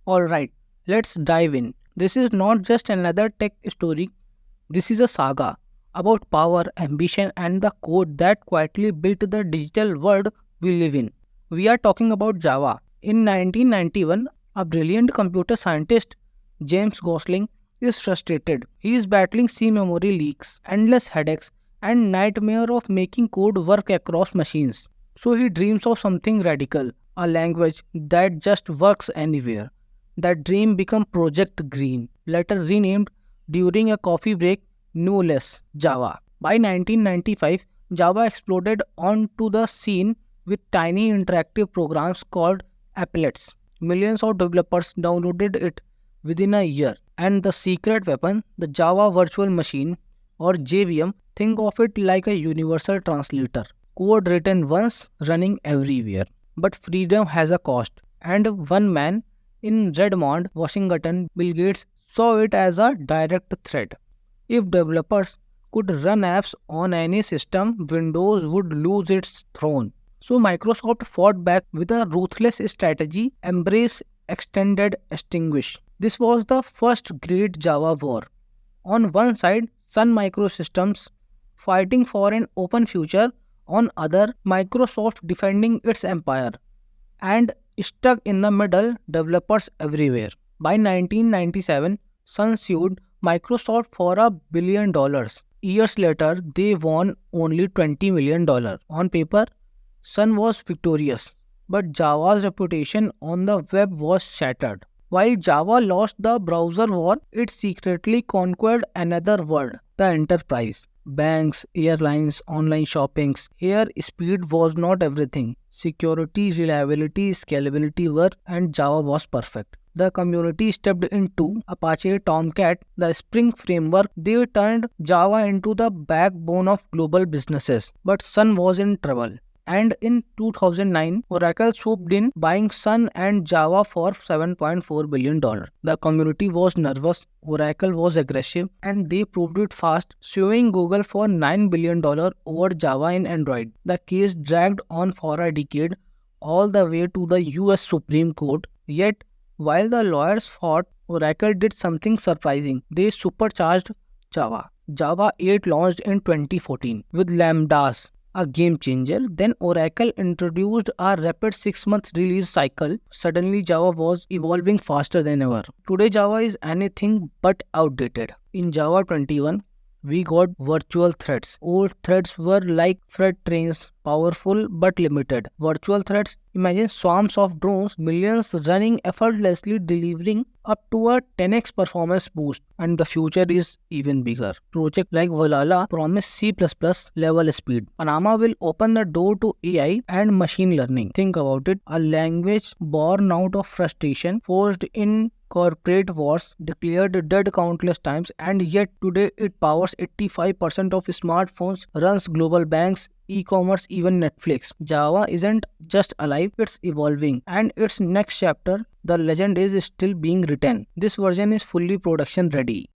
Alright, let's dive in. This is not just another tech story, this is a saga about power, ambition, and the code that quietly built the digital world we live in. We are talking about Java. In 1991, a brilliant computer scientist, James Gosling, is frustrated. He is battling C memory leaks, endless headaches, and nightmare of making code work across machines. So he dreams of something radical, a language that just works anywhere. That dream became Project Green, later renamed during a coffee break, no less Java. By 1995, Java exploded onto the scene with tiny interactive programs called applets. Millions of developers downloaded it within a year. And the secret weapon, the Java Virtual Machine or JVM, think of it like a universal translator. Code written once, running everywhere. But freedom has a cost. And one man in Redmond, Washington, Bill Gates saw it as a direct threat. If developers could run apps on any system, Windows would lose its throne. So Microsoft fought back with a ruthless strategy, embrace, extended, extinguish. This was the first great Java war. On one side, Sun Microsystems fighting for an open future, on other, Microsoft defending its empire. And stuck in the middle, developers everywhere. By 1997, Sun sued Microsoft for $1 billion. Years later, they won only $20 million. On paper, Sun was victorious, but Java's reputation on the web was shattered. While Java lost the browser war, it secretly conquered another world, the enterprise. Banks, airlines, online shoppings. Here, speed was not everything. Security, reliability, scalability were, and Java was perfect. The community stepped into Apache Tomcat, the Spring framework. They turned Java into the backbone of global businesses. But Sun was in trouble. And in 2009, Oracle swooped in, buying Sun and Java for $7.4 billion. The community was nervous, Oracle was aggressive, and they proved it fast, suing Google for $9 billion over Java in Android. The case dragged on for a decade, all the way to the US Supreme Court. Yet, while the lawyers fought, Oracle did something surprising. They supercharged Java. Java 8 launched in 2014 with Lambdas, a game changer. Then Oracle introduced a rapid 6-month release cycle. Suddenly Java was evolving faster than ever. Today Java is anything but outdated. In Java 21, we got virtual threads. Old threads were like freight trains, powerful but limited. Virtual threads, imagine swarms of drones, millions running effortlessly, delivering up to a 10x performance boost. And the future is even bigger. Projects like Valhalla promise C++ level speed. Panama will open the door to AI and machine learning. Think about it, a language born out of frustration, forced in corporate wars, declared dead countless times, and yet today it powers 85% of smartphones, runs global banks, e-commerce, even Netflix. Java isn't just alive, it's evolving, and its next chapter, the legend is still being written. This version is fully production ready.